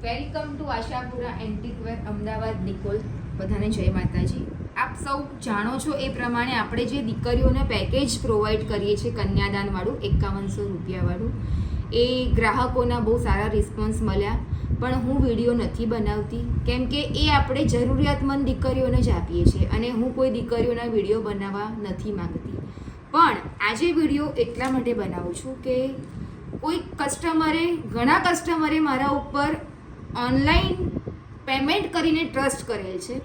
Welcome to Ashapura antiqueware Ahmedabad Nikol. બધાને જય માતાજી. આપ સૌ જાણો છો એ પ્રમાણે આપણે જે દીકરીઓને પેકેજ પ્રોવાઈડ કરીએ છીએ કન્યાદાનવાળું 5100 રૂપિયાવાળું, એ ગ્રાહકોના બહુ સારા રિસ્પોન્સ મળ્યા. પણ હું વિડીયો નથી બનાવતી કેમ કે એ આપણે જરૂરિયાતમંદ દીકરીઓને જ આપીએ છીએ અને હું કોઈ દીકરીઓના વિડીયો બનાવવા નથી માંગતી. પણ આજે વિડીયો એટલા માટે બનાવું છું કે કોઈ ઘણા કસ્ટમરે મારા ઉપર ઓનલાઈન પેમેન્ટ કરીને ટ્રસ્ટ કરેલ છે.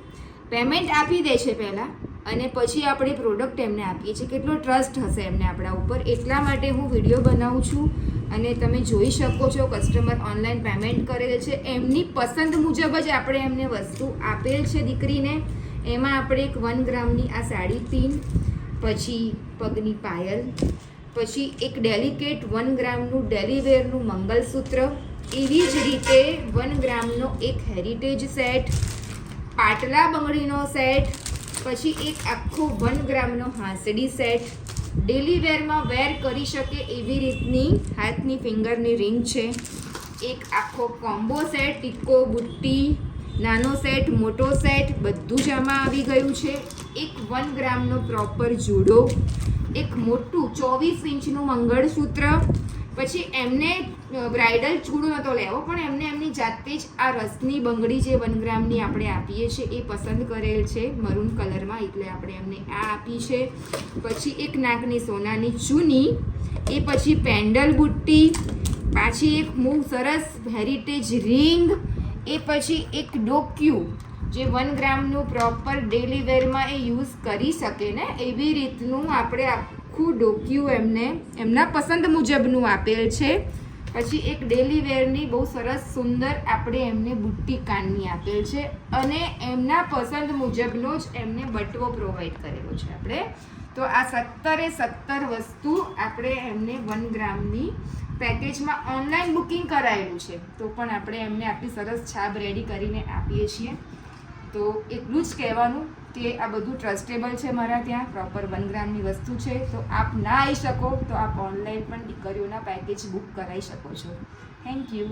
પેમેન્ટ આપી દે છે પહેલાં અને પછી આપણે પ્રોડક્ટ એમને આપીએ છીએ. કેટલો ટ્રસ્ટ હશે એમને આપણા ઉપર, એટલા માટે હું વિડીયો બનાવું છું. અને તમે જોઈ શકો છો કસ્ટમર ઓનલાઈન પેમેન્ટ કરેલ છે, એમની પસંદ મુજબ જ આપણે એમને વસ્તુ આપેલ છે દીકરીને. એમાં આપણે એક 1 ગ્રામની આ સાડી પિન, પછી પગની પાયલ, પછી એક ડેલિકેટ 1 ગ્રામનું ડેલીવેરનું મંગલસૂત્ર, એવી જ રીતે 1 ગ્રામનો એક હેરિટેજ સેટ, પાટલા બંગડીનો સેટ, પછી એક આખો 1 ગ્રામનો હાંસડી સેટ, ડેલી વેરમાં વેર કરી શકે એવી રીતની હાથની ફિંગરની રિંગ છે, એક આખો કોમ્બો સેટ, ટીકો, બુટ્ટી, નાનો સેટ, મોટો સેટ, બધું જ આમાં આવી ગયું છે. એક 1 ગ્રામનો પ્રોપર જુડો, એક મોટું 24 ઇંચનું મંગળસૂત્ર. પછી એમને બ્રાઇડલ ચૂડો નહોતો લેવો, પણ એમને એમની જાતે જ આ રસની બંગડી જે 1 ગ્રામની આપણે આપીએ છીએ એ પસંદ કરેલ છે મરૂન કલરમાં, એટલે આપણે એમને આ આપી છે. પછી એક નાકની સોનાની ચૂની, એ પછી પેન્ડલ બુટ્ટી, પાછી એક બહુ સરસ હેરિટેજ રિંગ, એ પછી એક ડોક્યુ જે 1 ગ્રામનું પ્રોપર ડેલી વેરમાં એ યુઝ કરી શકે ને એવી રીતનું આપણે આખું ડોક્યુ એમને એમના પસંદ મુજબનું આપેલ છે. પછી એક ડેલી વેરની બહુ સરસ સુંદર આપણે એમને બુટ્ટી કાનની આપેલ છે અને એમના પસંદ મુજબનો જ એમને બટવો પ્રોવાઈડ કરેલો છે આપણે. તો આ 17 વસ્તુ આપણે એમને 1 ગ્રામની પેકેજમાં ઓનલાઈન બુકિંગ કરાયેલું છે, તો પણ આપણે એમને આટલી સરસ છાપ રેડી કરીને આપીએ છીએ. તો એટલું જ કહેવાનું કે આ બધું ટ્રસ્ટેબલ છે મારા ત્યાં, પ્રોપર 1 ગ્રામની વસ્તુ છે. તો આપ ના આવી શકો તો આપ ઓનલાઈન પણ દીકરીઓના પેકેજ બુક કરાવી શકો છો. Thank you.